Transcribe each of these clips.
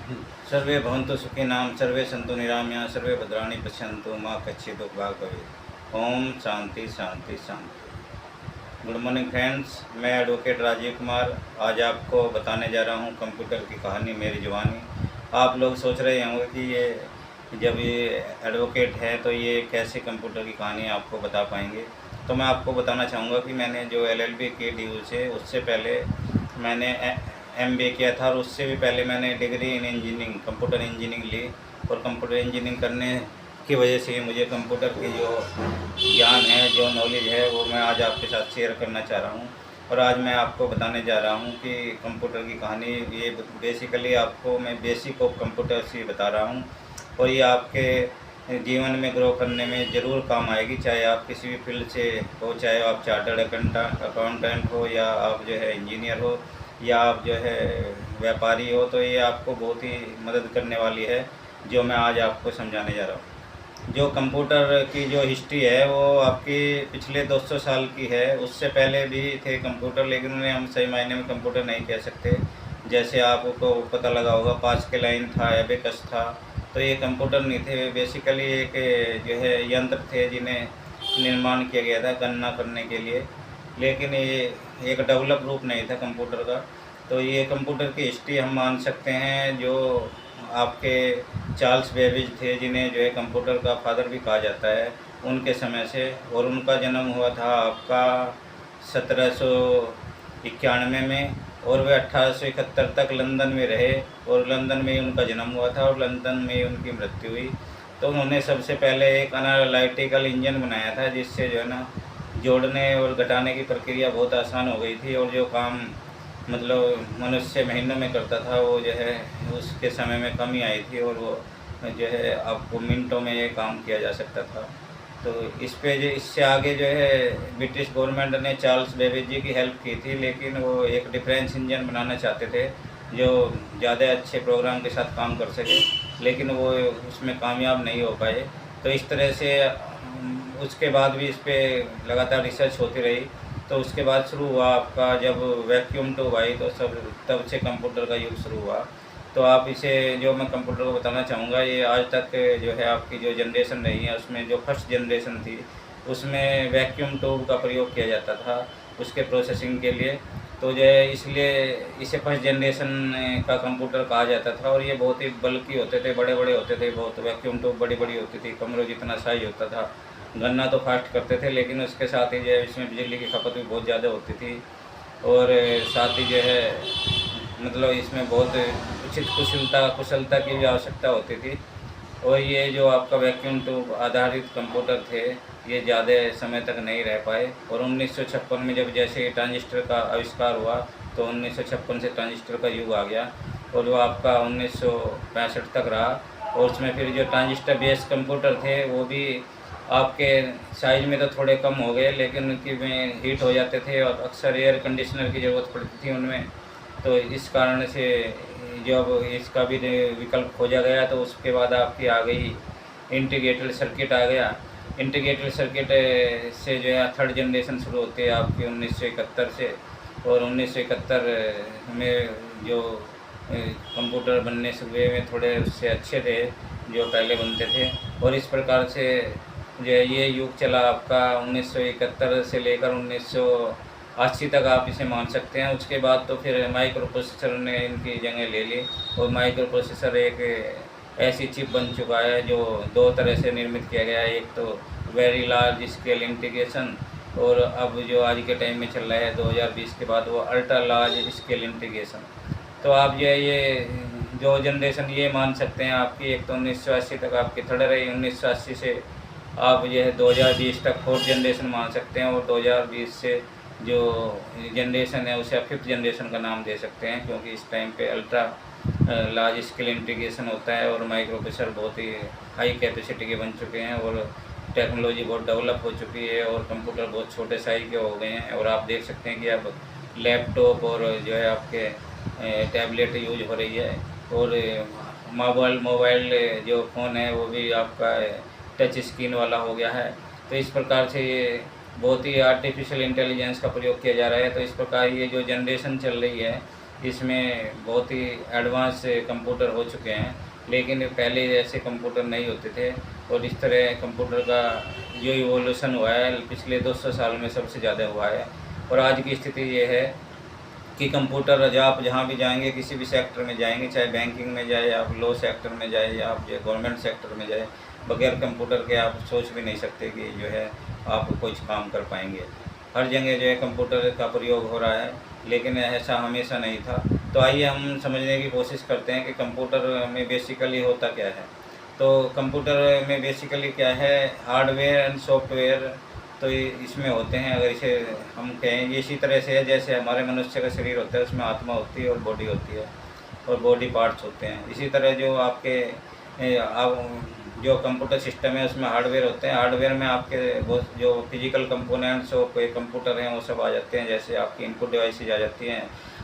सर्वे भवन्तु सुखिनः सर्वे सन्तु निरामया सर्वे भद्राणि पश्यन्तु मां कश्चित् दुःखभाग् भवेत्। ओम शांति शांति शांति। गुड मॉर्निंग फ्रेंड्स, मैं एडवोकेट राजीव कुमार आज आपको बताने जा रहा हूं कंप्यूटर की कहानी मेरी जुबानी। आप लोग सोच रहे होंगे कि ये जब ये एडवोकेट है तो ये कैसे कंप्यूटर की कहानी आपको बता पाएंगे। तो मैं आपको बताना चाहूँगा कि मैंने जो LLB की ड्यू से उससे पहले मैंने MBA किया था और उससे भी पहले मैंने degree in engineering computer engineering ली। और कंप्यूटर इंजीनियरिंग करने की वजह से मुझे कंप्यूटर की जो ज्ञान है, जो नॉलेज है, वो मैं आज आपके साथ शेयर करना चाह रहा हूँ। और आज मैं आपको बताने जा रहा हूँ कि कंप्यूटर की कहानी ये बेसिकली आपको मैं बेसिक ऑफ कंप्यूटर से बता रहा हूँ। और ये आपके जीवन में ग्रो करने में ज़रूर काम आएगी, चाहे आप किसी भी फील्ड से हो, चाहे आप चार्टर्ड अकाउंटेंट हो या आप जो है इंजीनियर हो या आप जो है व्यापारी हो, तो ये आपको बहुत ही मदद करने वाली है जो मैं आज आपको समझाने जा रहा हूँ। जो कंप्यूटर की जो हिस्ट्री है वो आपकी पिछले 200 साल की है। उससे पहले भी थे कंप्यूटर, लेकिन उन्हें हम सही मायने में कंप्यूटर नहीं कह सकते। जैसे आपको पता लगा होगा पाँच के लाइन था, एबेकस था, तो ये कंप्यूटर नहीं थे। बेसिकली एक जो है यंत्र थे जिन्हें निर्माण किया गया था गणना करने के लिए, लेकिन ये एक डेवलप रूप नहीं था कंप्यूटर का। तो ये कंप्यूटर की हिस्ट्री हम मान सकते हैं जो आपके चार्ल्स बेबेज थे, जिन्हें जो है कंप्यूटर का फादर भी कहा जाता है, उनके समय से। और उनका जन्म हुआ था आपका 1791 में और वे 1871 तक लंदन में रहे और लंदन में ही उनका जन्म हुआ था और लंदन में ही उनकी मृत्यु हुई। तो उन्होंने सबसे पहले एक एनालिटिकल इंजन बनाया था जिससे जो है ना जोड़ने और घटाने की प्रक्रिया बहुत आसान हो गई थी। और जो काम मतलब मनुष्य महीनों में करता था वो जो है उसके समय में कमी आई थी और वो जो है आपको मिनटों में ये काम किया जा सकता था। तो इस पे जो इससे आगे जो है ब्रिटिश गवर्नमेंट ने चार्ल्स बेबेज जी की हेल्प की थी, लेकिन वो एक डिफरेंस इंजन बनाना चाहते थे जो ज़्यादा अच्छे प्रोग्राम के साथ काम कर सके, लेकिन वो उसमें कामयाब नहीं हो पाए। तो इस तरह से उसके बाद भी इस पर लगातार रिसर्च होती रही। तो उसके बाद शुरू हुआ आपका जब वैक्यूम ट्यूब आई, तो सब तब से कंप्यूटर का युग शुरू हुआ। तो आप इसे जो मैं कंप्यूटर को बताना चाहूँगा, ये आज तक जो है आपकी जो जनरेशन रही है उसमें जो फर्स्ट जनरेशन थी उसमें वैक्यूम ट्यूब का प्रयोग किया जाता था उसके प्रोसेसिंग के लिए। तो जो है इसलिए इसे फर्स्ट जनरेशन का कंप्यूटर कहा जाता था। और ये बहुत ही बल्कि होते थे, बड़े बड़े होते थे बहुत। वैक्यूम ट्यूब बड़ी बड़ी होती थी, कमरों जितना साइज होता था। गणना तो फास्ट करते थे, लेकिन उसके साथ ही जो है इसमें बिजली की खपत भी बहुत ज़्यादा होती थी। और साथ ही जो है मतलब इसमें बहुत उचित कुशलता की भी आवश्यकता होती थी। और ये जो आपका वैक्यूम ट्यूब आधारित कंप्यूटर थे ये ज़्यादा समय तक नहीं रह पाए। और 1956 में जब जैसे ट्रांजिस्टर का आविष्कार हुआ तो 1956 से ट्रांजिस्टर का युग आ गया और वो आपका 1965 तक रहा। और उसमें फिर जो ट्रांजिस्टर बेस्ड कंप्यूटर थे वो भी आपके साइज में तो थोड़े कम हो गए, लेकिन उनकी में हीट हो जाते थे और अक्सर एयर कंडीशनर की ज़रूरत पड़ती थी उनमें। तो इस कारण से जब इसका भी विकल्प खोजा गया तो उसके बाद आपकी आ गई इंटीग्रेटेड सर्किट आ गया। इंटीग्रेटेड सर्किट से जो है थर्ड जनरेशन शुरू होती है आपकी 1971 से। और 1971 में जो कंप्यूटर बनने शुरू हुए में थोड़े उससे अच्छे थे जो पहले बनते थे। और इस प्रकार से जो है ये युग चला आपका 1971 से लेकर 1980 तक आप इसे मान सकते हैं। उसके बाद तो फिर माइक्रो प्रोसेसर ने इनकी जगह ले ली। और माइक्रो प्रोसेसर एक ऐसी चिप बन चुका है जो दो तरह से निर्मित किया गया है, एक तो वेरी लार्ज स्केल इंटीग्रेशन और अब जो आज के टाइम में चल रहा है 2020 के बाद वो अल्ट्रा लार्ज स्केल इंटीग्रेशन। तो आप जो है ये जो जनरेशन ये मान सकते हैं आपकी, एक तो 1980 तक आपकी थर्ड रही, 1980 से आप जो है 2020 तक फोर्थ जनरेशन मान सकते हैं। और 2020 से जो जनरेशन है उसे आप फिफ्थ जनरेशन का नाम दे सकते हैं, क्योंकि इस टाइम पे अल्ट्रा लार्ज स्केल इंटीग्रेशन होता है और माइक्रो प्रोसेसर बहुत ही हाई कैपेसिटी के बन चुके हैं और टेक्नोलॉजी बहुत डेवलप हो चुकी है और कंप्यूटर बहुत छोटे साइज के हो गए हैं। और आप देख सकते हैं कि अब लैपटॉप और जो है आपके टैबलेट यूज हो रही है। और मोबाइल जो फ़ोन है वो भी आपका टच स्क्रीन वाला हो गया है। तो इस प्रकार से ये बहुत ही आर्टिफिशियल इंटेलिजेंस का प्रयोग किया जा रहा है। तो इस प्रकार ये जो जनरेशन चल रही है इसमें बहुत ही एडवांस कंप्यूटर हो चुके हैं, लेकिन पहले ऐसे कंप्यूटर नहीं होते थे। और इस तरह कंप्यूटर का जो इवोल्यूशन हुआ है पिछले 200 साल में सबसे ज़्यादा हुआ है। और आज की स्थिति ये है कि कंप्यूटर आप जहाँ भी जाएंगे, किसी भी सेक्टर में जाएंगे, चाहे बैंकिंग में जाए, आप लॉ सेक्टर में जाए, या आप जो गवर्नमेंट सेक्टर में जाए, बगैर कंप्यूटर के आप सोच भी नहीं सकते कि जो है आप कुछ काम कर पाएंगे। हर जगह जो है कंप्यूटर का प्रयोग हो रहा है, लेकिन ऐसा हमेशा नहीं था। तो आइए हम समझने की कोशिश करते हैं कि कंप्यूटर में बेसिकली होता क्या है। तो कंप्यूटर में बेसिकली क्या है, हार्डवेयर एंड सॉफ्टवेयर तो इसमें होते हैं। अगर इसे हम कहें, ये इसी तरह से है जैसे हमारे मनुष्य का शरीर होता है, उसमें आत्मा होती है और बॉडी होती है और बॉडी पार्ट्स होते हैं। इसी तरह जो आपके जो कंप्यूटर सिस्टम है उसमें हार्डवेयर होते हैं। हार्डवेयर में आपके जो फिजिकल कंपोनेंट्स और कोई कंप्यूटर हैं वो सब आ जाते हैं। जैसे आपकी इनपुट डिवाइसेज आ जाती हैं,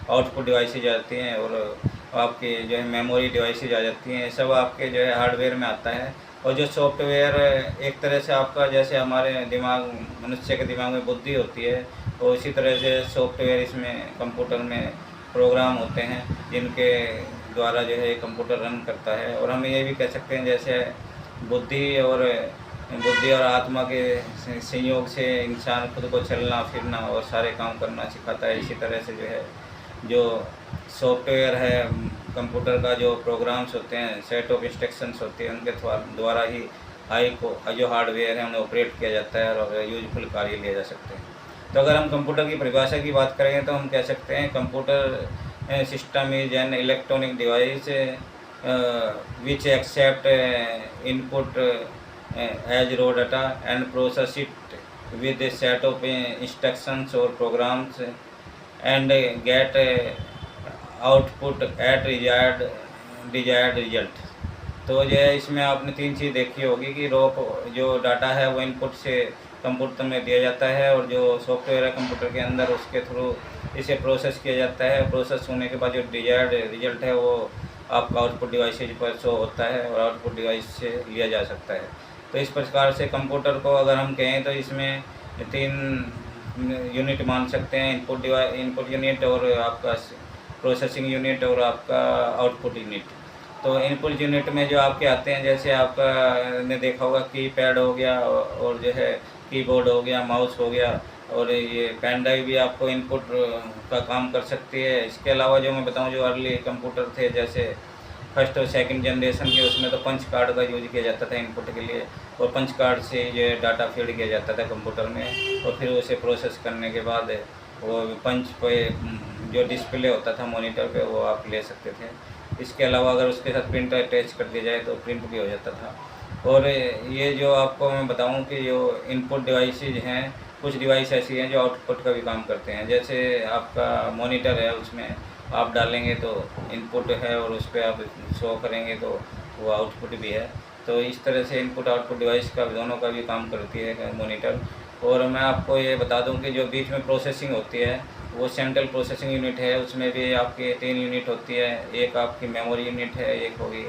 आउटपुट डिवाइसेज आ जाती हैं, और आपके जो है मेमोरी डिवाइसेज आ जाती हैं। सब आपके जो है हार्डवेयर में आता है। और जो सॉफ्टवेयर एक तरह से आपका, जैसे हमारे दिमाग, मनुष्य के दिमाग में बुद्धि होती है, तो इसी तरह से सॉफ्टवेयर इसमें कंप्यूटर में प्रोग्राम होते हैं जिनके द्वारा जो है कंप्यूटर रन करता है। और हम ये भी कह सकते हैं जैसे बुद्धि और आत्मा के संयोग से इंसान खुद को चलना फिरना और सारे काम करना सिखाता है। इसी तरह से जो है जो सॉफ्टवेयर है कंप्यूटर का, जो प्रोग्राम्स होते हैं, सेट ऑफ इंस्ट्रक्शंस होती है, उनके द्वारा ही जो हार्डवेयर है उन्हें ऑपरेट किया जाता है और यूजफुल कार्य लिए जा सकते हैं। तो अगर हम कंप्यूटर की परिभाषा की बात करें तो हम कह सकते हैं computer system is an electronic device which accept input as raw data and process it with a set of instructions और programs and get output at desired result. तो जो है इसमें आपने 3 चीज़ देखी होगी कि जो डाटा है वो इनपुट से कंप्यूटर में दिया जाता है, और जो सॉफ्टवेयर है कंप्यूटर के अंदर उसके थ्रू इसे प्रोसेस किया जाता है। प्रोसेस होने के बाद जो डिजायर्ड रिजल्ट है वो आपका आउटपुट डिवाइसेज पर शो होता है और आउटपुट डिवाइस से लिया जा सकता है। तो इस प्रकार से कंप्यूटर को अगर हम कहें तो इसमें 3 यूनिट मान सकते हैं, इनपुट यूनिट और आपका प्रोसेसिंग यूनिट और आपका आउटपुट यूनिट। तो इनपुट यूनिट में जो आपके आते हैं, जैसे आपका ने देखा होगा कीपैड हो गया, और जो है कीबोर्ड हो गया, माउस हो गया, और ये पेन ड्राइव भी आपको इनपुट का काम कर सकती है। इसके अलावा जो मैं बताऊं, जो अर्ली कंप्यूटर थे जैसे फर्स्ट और सेकंड जनरेशन के, उसमें तो पंच कार्ड का यूज किया जाता था इनपुट के लिए, और पंच कार्ड से ये डाटा फीड किया जाता था कंप्यूटर में, और फिर उसे प्रोसेस करने के बाद वो पंच पे जो डिस्प्ले होता था मॉनिटर पे वो आप ले सकते थे। इसके अलावा अगर उसके साथ प्रिंटर अटैच कर दिया जाए तो प्रिंट भी हो जाता था। और ये जो आपको मैं बताऊं कि जो इनपुट डिवाइसेज हैं, कुछ डिवाइस ऐसी हैं जो आउटपुट का भी काम करते हैं। जैसे आपका मॉनिटर है, उसमें आप डालेंगे तो इनपुट है और उस पर आप शो करेंगे तो वो आउटपुट भी है। तो इस तरह से इनपुट आउटपुट डिवाइस का दोनों का भी काम करती है मॉनिटर। और मैं आपको ये बता दूं कि जो बीच में प्रोसेसिंग होती है वो सेंट्रल प्रोसेसिंग यूनिट है, उसमें भी आपके 3 यूनिट होती है। एक आपकी मेमोरी यूनिट है, एक होगी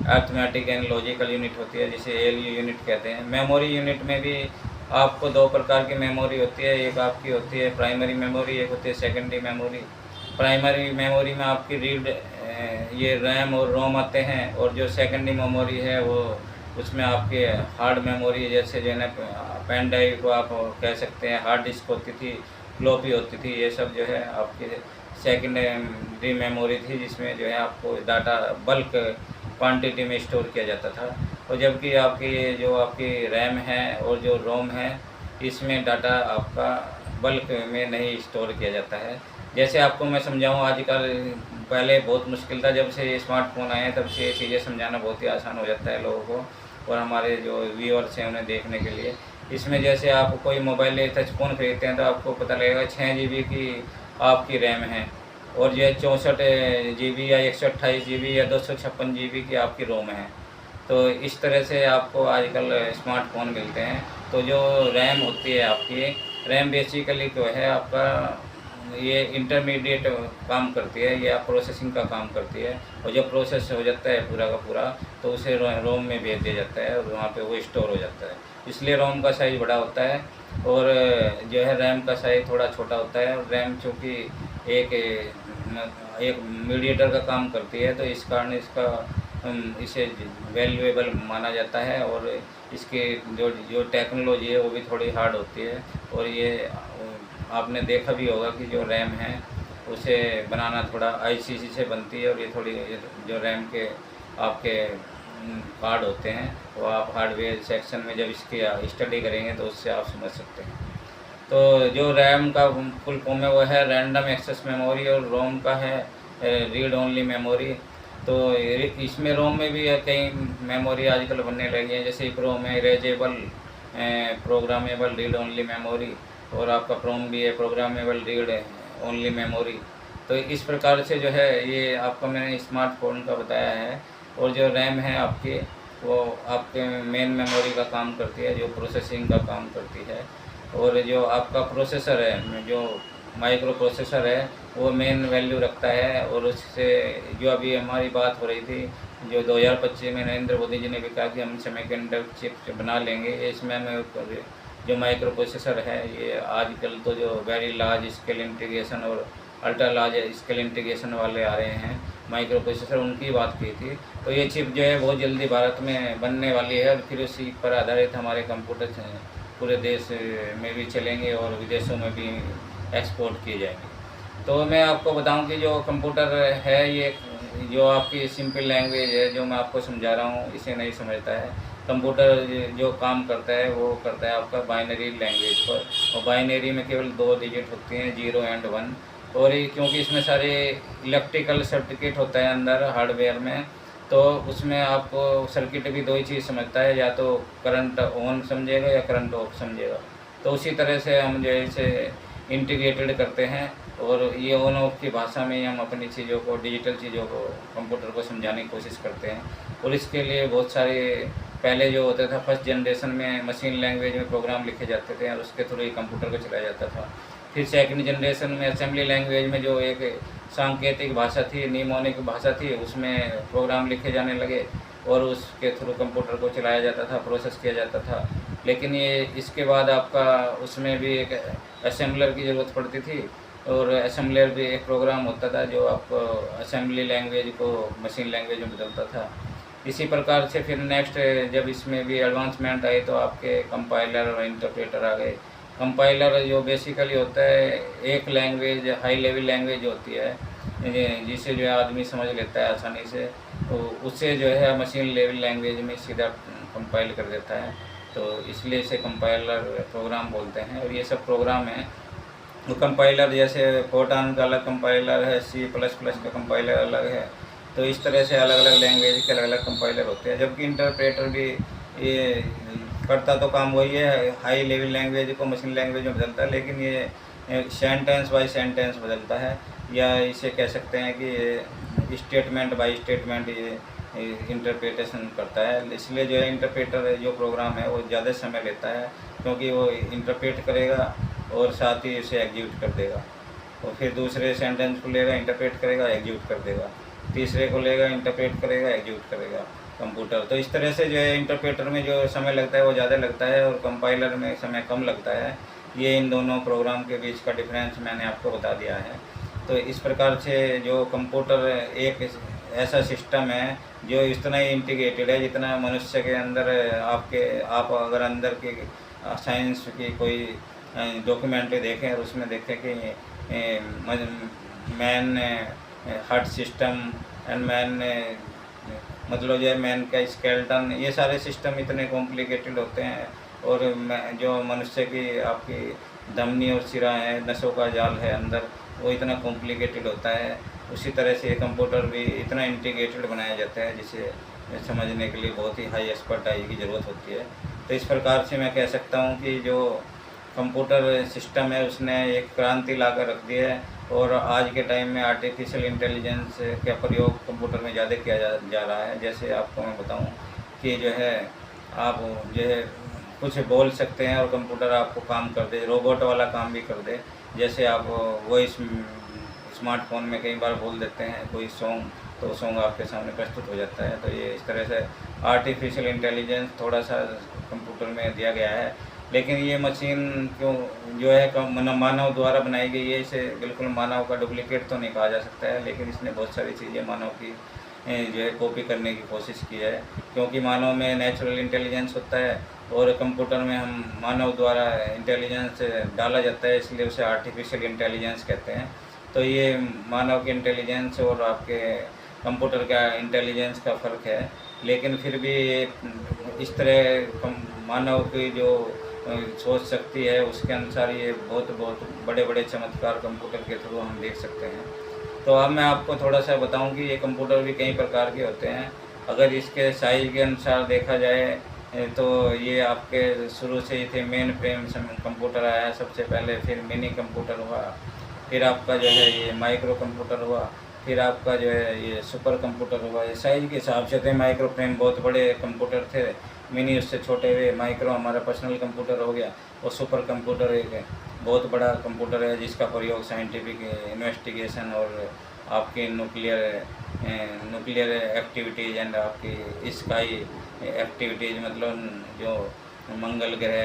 अर्थमेटिक एंड लॉजिकल यूनिट होती है जिसे ALU यूनिट कहते हैं। मेमोरी यूनिट में भी आपको 2 प्रकार की मेमोरी होती है, एक आपकी होती है प्राइमरी मेमोरी, एक होती है सेकेंडरी मेमोरी। प्राइमरी मेमोरी में आपकी ये रैम और रोम आते हैं, और जो सेकेंडरी मेमोरी है वो उसमें आपके हार्ड मेमोरी, जैसे जो है पेन ड्राइव को आप कह सकते हैं, हार्ड डिस्क होती थी, फ्लॉपी होती थी, ये सब जो है आपकी सेकेंडरी मेमोरी थी, जिसमें जो है आपको डाटा बल्क क्वांटिटी में स्टोर किया जाता था। और जबकि आपकी रैम है और जो रोम है, इसमें डाटा आपका बल्क में नहीं स्टोर किया जाता है। जैसे आपको मैं समझाऊं, आजकल पहले बहुत मुश्किल था, जब से ये स्मार्टफोन आए हैं तब से ये चीज़ें समझाना बहुत ही आसान हो जाता है लोगों को और हमारे जो व्यूअर्स हैं उन्हें देखने के लिए। इसमें जैसे आप कोई मोबाइल टच फ़ोन खरीदते हैं तो आपको पता लगेगा 6 GB की आपकी रैम है, और जो है 64 GB या 128 GB या 256 GB की आपकी रोम है। तो इस तरह से आपको आजकल स्मार्टफोन मिलते हैं। तो जो रैम होती है आपकी, रैम बेसिकली जो है आपका ये इंटरमीडिएट काम करती है, या प्रोसेसिंग का काम करती है, और जब प्रोसेस हो जाता है पूरा का पूरा तो उसे रोम में भेज दिया जाता है और वहाँ पे वो स्टोर हो जाता है। इसलिए रोम का साइज़ बड़ा होता है और जो है रैम का साइज़ थोड़ा छोटा होता है। और रैम चूँकि एक एक मीडिएटर का काम करती है, तो इस कारण इसका इसे वैल्यूएबल माना जाता है। और इसकी जो जो टेक्नोलॉजी है वो भी थोड़ी हार्ड होती है। और ये आपने देखा भी होगा कि जो रैम है उसे बनाना थोड़ा आईसीसी से बनती है, और ये थोड़ी जो रैम के आपके कार्ड होते हैं वो आप हार्डवेयर सेक्शन में जब इसकी स्टडी करेंगे तो उससे आप समझ सकते हैं। तो जो रैम का फुल फॉर्म है वो है रैंडम एक्सेस मेमोरी, और रोम का है रीड ओनली मेमोरी। तो इसमें रोम में भी कई मेमोरी आजकल बनने लगी हैं, जैसे प्रोम है erasable programmable read only memory, और आपका प्रोम भी है प्रोग्रामेबल रीड ओनली मेमोरी। तो इस प्रकार से जो है ये आपको मैंने स्मार्टफोन का बताया है। और जो रैम है आपकी वो आपके मेन मेमोरी का काम करती है, जो प्रोसेसिंग का काम करती है। और जो आपका प्रोसेसर है, जो माइक्रो प्रोसेसर है, वो मेन वैल्यू रखता है। और उससे जो अभी हमारी बात हो रही थी, जो 2025 में नरेंद्र मोदी जी ने भी कहा कि हम सेमीकंडक्टर चिप बना लेंगे, इसमें हमें जो माइक्रो प्रोसेसर है ये आजकल तो जो वेरी लार्ज स्केल इंटीग्रेशन और अल्ट्रा लार्ज स्केल इंटीग्रेशन वाले आ रहे हैं माइक्रो प्रोसेसर, उनकी बात की थी। तो ये चिप जो है बहुत जल्दी भारत में बनने वाली है, और फिर उसी पर आधारित हमारे कंप्यूटर पूरे देश में भी चलेंगे और विदेशों में भी एक्सपोर्ट किए जाएंगे। तो मैं आपको बताऊं कि जो कंप्यूटर है ये जो आपकी सिंपल लैंग्वेज है जो मैं आपको समझा रहा हूँ, इसे नहीं समझता है। कंप्यूटर जो काम करता है वो करता है आपका बाइनरी लैंग्वेज पर, और बाइनरी में केवल 2 डिजिट होती हैं, 0 एंड 1। और ये क्योंकि इसमें सारे इलेक्ट्रिकल सर्किट होता है अंदर हार्डवेयर में, तो उसमें आपको सर्किट भी 2 ही चीज़ समझता है, या तो करंट ऑन समझेगा या करंट ऑफ समझेगा। तो उसी तरह से हम जो है इसे इंटीग्रेटेड करते हैं, और ये ऑन ऑफ की भाषा में ही हम अपनी चीज़ों को, डिजिटल चीज़ों को कंप्यूटर को समझाने की कोशिश करते हैं। और इसके लिए बहुत सारे पहले जो होता था फर्स्ट जनरेशन में मशीन लैंग्वेज में प्रोग्राम लिखे जाते थे और उसके थ्रू ही कंप्यूटर को चलाया जाता था। फिर सेकंड जनरेशन में असेंबली लैंग्वेज में जो एक सांकेतिक भाषा थी, निमोनिक भाषा थी, उसमें प्रोग्राम लिखे जाने लगे और उसके थ्रू कंप्यूटर को चलाया जाता था, प्रोसेस किया जाता था। लेकिन ये इसके बाद आपका उसमें भी एक असेंबलर की ज़रूरत पड़ती थी, और असेंबलर भी एक प्रोग्राम होता था जो आपको असेंबली लैंग्वेज को मशीन लैंग्वेज में बदलता था। इसी प्रकार से फिर नेक्स्ट जब इसमें भी एडवांसमेंट आई तो आपके कंपाइलर और इंटरप्रेटर आ गए। कंपाइलर जो बेसिकली होता है एक लैंग्वेज, हाई लेवल लैंग्वेज होती है जिसे जो है आदमी समझ लेता है आसानी से, तो उससे जो है मशीन लेवल लैंग्वेज में सीधा कंपाइल कर देता है। तो इसलिए इसे कंपाइलर प्रोग्राम बोलते हैं। और ये सब प्रोग्राम हैं तो कंपाइलर, जैसे फोर्टान का अलग कंपाइलर है, C++ का कंपाइलर अलग है। तो इस तरह से अलग अलग लैंग्वेज के अलग अलग कंपाइलर होते हैं। जबकि इंटरप्रेटर भी ये करता तो काम वही है, हाई लेवल लैंग्वेज को मशीन लैंग्वेज में बदलता है, लेकिन ये सेंटेंस बाय सेंटेंस बदलता है, या इसे कह सकते हैं कि स्टेटमेंट बाय स्टेटमेंट ये इंटरप्रिटेशन करता है। इसलिए जो है इंटरप्रेटर जो प्रोग्राम है वो ज़्यादा समय लेता है, क्योंकि वो इंटरप्रेट करेगा और साथ ही उसे एग्जीक्यूट कर देगा। और फिर दूसरे सेंटेंस को लेगा, इंटरप्रेट करेगा, एग्जीक्यूट कर देगा, तीसरे को लेगा, इंटरप्रेट करेगा, एग्जीक्यूट करेगा कंप्यूटर। तो इस तरह से जो है इंटरप्रेटर में जो समय लगता है वो ज़्यादा लगता है और कंपाइलर में समय कम लगता है। ये इन दोनों प्रोग्राम के बीच का डिफरेंस मैंने आपको बता दिया है। तो इस प्रकार से जो कंप्यूटर एक ऐसा सिस्टम है जो इतना ही इंटीग्रेटेड है जितना मनुष्य के अंदर आप अगर अंदर की साइंस की कोई डॉक्यूमेंट्री देखें और उसमें देखें कि man heart system and man मतलब जो है मैन का स्केलेटन, ये सारे सिस्टम इतने कॉम्प्लिकेटेड होते हैं। और जो मनुष्य की आपकी धमनी और सिरा है, नसों का जाल है अंदर, वो इतना कॉम्प्लिकेटेड होता है। उसी तरह से कंप्यूटर भी इतना इंटीग्रेटेड बनाया जाता है जिसे समझने के लिए बहुत ही हाई एक्सपर्टाइज की ज़रूरत होती है। तो इस प्रकार से मैं कह सकता हूँ कि जो कंप्यूटर सिस्टम है उसने एक क्रांति ला कर रख दी है, और आज के टाइम में आर्टिफिशियल इंटेलिजेंस का प्रयोग कंप्यूटर में ज़्यादा किया जा रहा है। जैसे आपको मैं बताऊं कि जो है आप जो है कुछ बोल सकते हैं और कंप्यूटर आपको काम कर दे, रोबोट वाला काम भी कर दे। जैसे आप वॉइस स्मार्टफोन में कई बार बोल देते हैं कोई सॉन्ग, तो सॉन्ग आपके सामने प्रस्तुत हो जाता है। तो ये इस तरह से आर्टिफिशियल इंटेलिजेंस थोड़ा सा कंप्यूटर में दिया गया है। लेकिन ये मशीन क्यों जो है मानव द्वारा बनाई गई है, इसे बिल्कुल मानव का डुप्लीकेट तो नहीं कहा जा सकता है, लेकिन इसने बहुत सारी चीज़ें मानव की जो है कॉपी करने की कोशिश की है, क्योंकि मानव में नेचुरल इंटेलिजेंस होता है और कंप्यूटर में हम मानव द्वारा इंटेलिजेंस डाला जाता है, इसलिए उसे आर्टिफिशियल इंटेलिजेंस कहते हैं। तो ये मानव के इंटेलिजेंस और आपके कंप्यूटर का इंटेलिजेंस का फ़र्क है, लेकिन फिर भी इस तरह मानव की जो सोच शक्ति है उसके अनुसार ये बहुत बहुत बड़े बड़े चमत्कार कंप्यूटर के थ्रू हम देख सकते हैं। तो अब मैं आपको थोड़ा सा बताऊं कि ये कंप्यूटर भी कई प्रकार के होते हैं। अगर इसके साइज़ के अनुसार देखा जाए तो ये आपके शुरू से ही थे, मेन फ्रेम कंप्यूटर आया सबसे पहले, फिर मिनी कंप्यूटर हुआ, फिर आपका जो है ये माइक्रो कंप्यूटर हुआ, फिर आपका जो है ये सुपर कंप्यूटर हुआ। ये साइज़ के हिसाब से थे, माइक्रो फ्रेम बहुत बड़े कंप्यूटर थे, मिनी उससे छोटे हुए, माइक्रो हमारा पर्सनल कंप्यूटर हो गया, और सुपर कंप्यूटर एक बहुत बड़ा कंप्यूटर है जिसका प्रयोग साइंटिफिक इन्वेस्टिगेशन और आपके न्यूक्लियर एक्टिविटीज़ एंड आपकी स्काई एक्टिविटीज़, मतलब जो मंगल ग्रह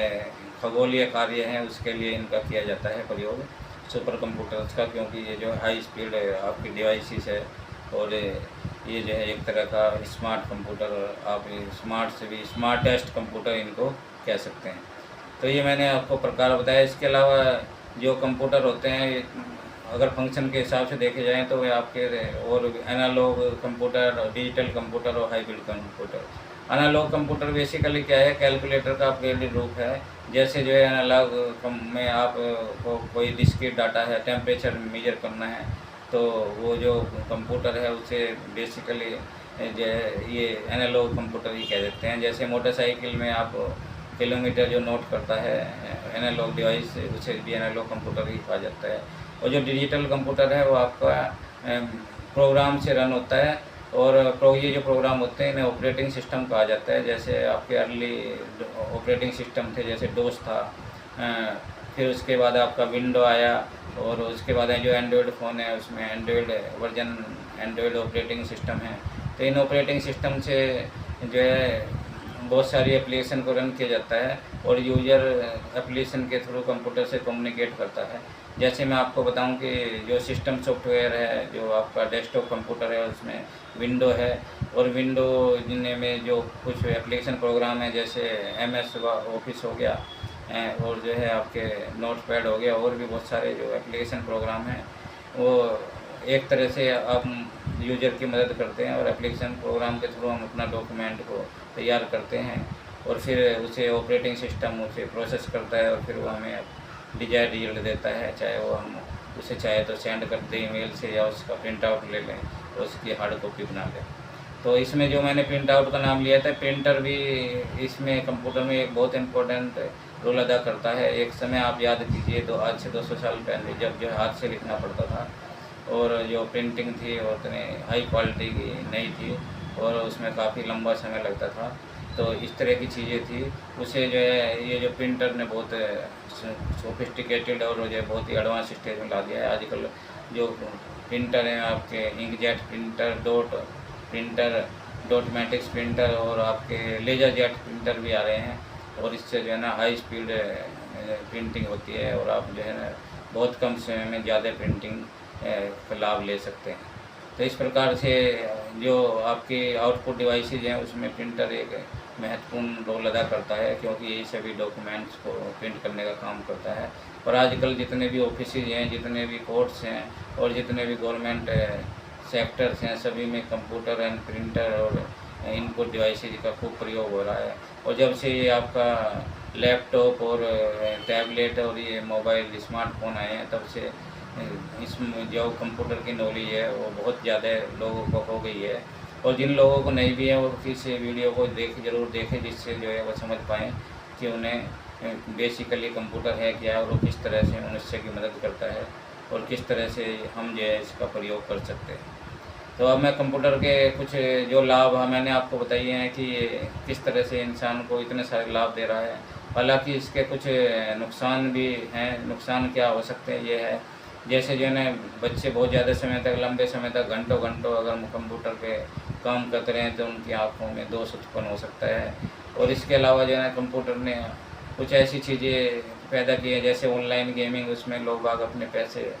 खगोलीय कार्य हैं उसके लिए इनका किया जाता है प्रयोग सुपर कंप्यूटर्स का, क्योंकि ये जो हाई स्पीड आपकी डिवाइसेस है और ये जो है एक तरह का स्मार्ट कंप्यूटर, आप स्मार्ट से भी स्मार्टेस्ट कंप्यूटर इनको कह सकते हैं। तो ये मैंने आपको प्रकार बताया। इसके अलावा जो कंप्यूटर होते हैं अगर फंक्शन के हिसाब से देखे जाएँ तो वे आपके और एनालॉग कंप्यूटर, डिजिटल कंप्यूटर और hybrid computer. Analog computer basically क्या है, कैलकुलेटर का अपग्रेडेड रूप है। जैसे जो है एनालॉग में आप को कोई डिस्क्रीट डाटा है, टेम्परेचर मेजर करना है, तो वो जो कंप्यूटर है उसे बेसिकली जो है ये एनालॉग कंप्यूटर ही कह देते हैं। जैसे मोटरसाइकिल में आप किलोमीटर जो नोट करता है एनालॉग डिवाइस, उसे भी एनालॉग कंप्यूटर ही कहा जाता है। और जो डिजिटल कंप्यूटर है वो आपका प्रोग्राम से रन होता है, और ये जो प्रोग्राम होते हैं इन्हें ऑपरेटिंग सिस्टम कहा जाता है। जैसे आपके अर्ली ऑपरेटिंग सिस्टम थे, जैसे डोस था, फिर उसके बाद आपका विंडो आया, और उसके बाद जो एंड्रॉयड फ़ोन है उसमें Android version, Android operating system है। तो इन ऑपरेटिंग सिस्टम से जो है बहुत सारी एप्लीकेशन को रन किया जाता है, और यूज़र एप्लीकेशन के थ्रू कंप्यूटर से कम्युनिकेट करता है। जैसे मैं आपको बताऊं कि जो सिस्टम सॉफ्टवेयर है, जो आपका डेस्कटॉप कंप्यूटर है, उसमें विंडो है, और विंडो में जो कुछ एप्लीकेशन प्रोग्राम है जैसे MS ऑफिस हो गया, और जो है आपके नोटपैड हो गया, और भी बहुत सारे जो एप्लीकेशन प्रोग्राम हैं वो एक तरह से आप यूज़र की मदद करते हैं, और एप्लीकेशन प्रोग्राम के थ्रू हम अपना डॉक्यूमेंट को तैयार करते हैं, और फिर उसे ऑपरेटिंग सिस्टम उसे प्रोसेस करता है, और फिर वो हमें डिजायर्ड रिजल्ट देता है। चाहे वो हम उसे चाहे तो सेंड कर दें ईमेल से, या उसका प्रिंट आउट ले लें और उसकी हार्ड कॉपी बना लें। तो इसमें जो मैंने प्रिंट आउट का नाम लिया था, प्रिंटर भी इसमें कंप्यूटर में एक बहुत इम्पोर्टेंट रोल अदा करता है। एक समय आप याद कीजिए, तो आज से 200 साल पहले जब जो हाथ से लिखना पड़ता था, और जो प्रिंटिंग थी वो उतनी हाई क्वालिटी की नहीं थी, और उसमें काफ़ी लंबा समय लगता था। तो इस तरह की चीज़ें थी, उसे जो है ये जो प्रिंटर ने बहुत सोफिस्टिकेटेड और जो है बहुत ही एडवांस स्टेज में ला दिया है। आजकल जो प्रिंटर हैं आपके इंकजेट प्रिंटर, डॉटमेटिक्स प्रिंटर, और आपके लेजर जेट प्रिंटर भी आ रहे हैं, और इससे जो है ना हाई स्पीड प्रिंटिंग होती है, और आप जो है ना बहुत कम समय में ज़्यादा प्रिंटिंग का लाभ ले सकते हैं। तो इस प्रकार से जो आपके आउटपुट डिवाइसेज हैं उसमें प्रिंटर एक महत्वपूर्ण रोल अदा करता है, क्योंकि ये सभी डॉक्यूमेंट्स को प्रिंट करने का काम करता है। और आजकल जितने भी ऑफिसेज हैं, जितने भी कोर्ट्स हैं, और जितने भी गवर्नमेंट सेक्टर्स हैं, सभी में कंप्यूटर एंड प्रिंटर और इनपुट डिवाइसेज का खूब प्रयोग हो रहा है। और जब से ये आपका लैपटॉप और टैबलेट और ये मोबाइल स्मार्टफोन आए हैं, तब से इसमें जो कंप्यूटर की नॉलेज है वो बहुत ज़्यादा लोगों को हो गई है। और जिन लोगों को नहीं भी है वो किस वीडियो को ज़रूर देखें, जिससे जो है वो समझ पाएँ कि उन्हें बेसिकली कंप्यूटर है क्या, और वो किस तरह से मनुष्य की मदद करता है, और किस तरह से हम जो है इसका प्रयोग कर सकते हैं। तो अब मैं कंप्यूटर के कुछ जो लाभ मैंने आपको बताइए हैं कि किस तरह से इंसान को इतने सारे लाभ दे रहा है। हालांकि इसके कुछ नुकसान भी हैं। नुकसान क्या हो सकते हैं, ये है जैसे जो है ना बच्चे बहुत ज़्यादा समय तक, लंबे समय तक, घंटों घंटों अगर कंप्यूटर पे काम करते रहें तो उनकी आँखों में दोष उत्पन्न हो सकता है। और इसके अलावा जो है ना कंप्यूटर ने कुछ ऐसी चीज़ें पैदा की हैं जैसे ऑनलाइन गेमिंग, उसमें लोग बाग अपने पैसे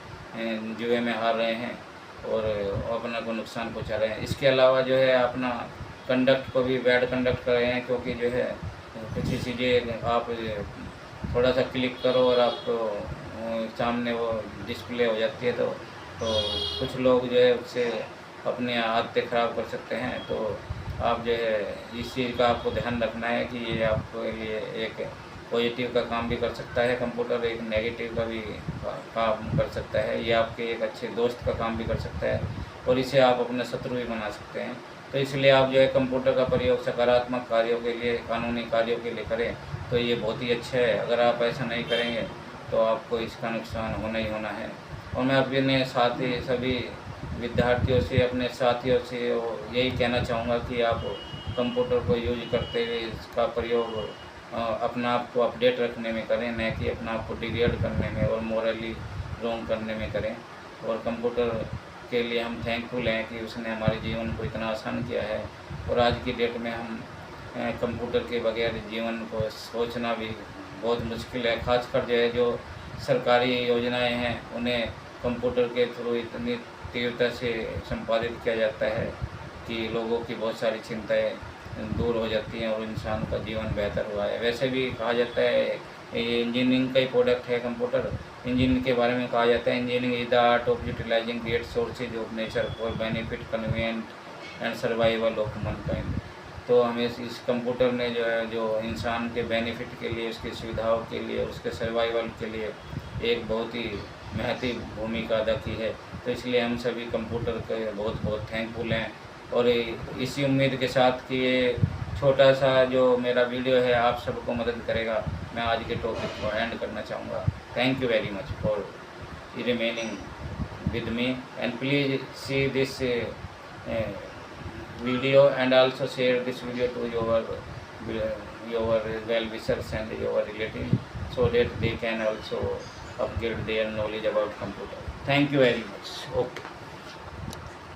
जुए में हार रहे हैं और अपना को नुकसान पहुंचा रहे हैं। इसके अलावा जो है अपना कंडक्ट को भी बैड कंडक्ट कर रहे हैं, क्योंकि जो है कुछ ही चीज़ें आप थोड़ा सा क्लिक करो और आपको सामने वो डिस्प्ले हो जाती है, तो कुछ लोग जो है उससे अपने आदतें ख़राब कर सकते हैं। तो आप जो है इस चीज़ का आपको ध्यान रखना है कि ये आपके लिए एक पॉजिटिव का काम भी कर सकता है कंप्यूटर, एक नेगेटिव का भी काम कर सकता है। ये आपके एक अच्छे दोस्त का काम भी कर सकता है और इसे आप अपना शत्रु भी बना सकते हैं। तो इसलिए आप जो है कंप्यूटर का प्रयोग सकारात्मक कार्यों के लिए, कानूनी कार्यों के लिए करें तो ये बहुत ही अच्छा है। अगर आप ऐसा नहीं करेंगे तो आपको इसका नुकसान होना ही होना है। और मैं अपने साथी सभी विद्यार्थियों से, अपने साथियों से यही कहना चाहूँगा कि आप कंप्यूटर को यूज करते हुए इसका प्रयोग अपना आप को अपडेट रखने में करें, न कि अपना आप को डिग्रेड करने में और मोरली रॉन्ग करने में करें। और कंप्यूटर के लिए हम थैंकफुल हैं कि उसने हमारे जीवन को इतना आसान किया है। और आज की डेट में हम कंप्यूटर के बगैर जीवन को सोचना भी बहुत मुश्किल है। खासकर जो है जो सरकारी योजनाएं हैं उन्हें कंप्यूटर के थ्रू इतनी तीव्रता से संपादित किया जाता है कि लोगों की बहुत सारी चिंताएं दूर हो जाती हैं और इंसान का जीवन बेहतर हुआ है। वैसे भी कहा जाता है ये इंजीनियरिंग का ही प्रोडक्ट है कंप्यूटर। इंजीनियरिंग के बारे में कहा जाता है engineering is the art of utilising great sources of nature for benefit, convenient and survival of mankind. तो हमें इस कंप्यूटर ने जो है जो इंसान के बेनिफिट के लिए, उसकी सुविधाओं के लिए, उसके सर्वाइवल के लिए एक बहुत ही महत्वपूर्ण भूमिका अदा की है। तो इसलिए हम सभी कंप्यूटर के बहुत बहुत थैंकफुल हैं। और इसी उम्मीद के साथ कि ये छोटा सा जो मेरा वीडियो है आप सबको मदद करेगा, मैं आज के टॉपिक को एंड करना चाहूँगा। Thank you very much for remaining with me, and please see this video and also share this video to your well wishers and your relatives so that they can also upgrade their knowledge about computer. Thank you very much. Okay.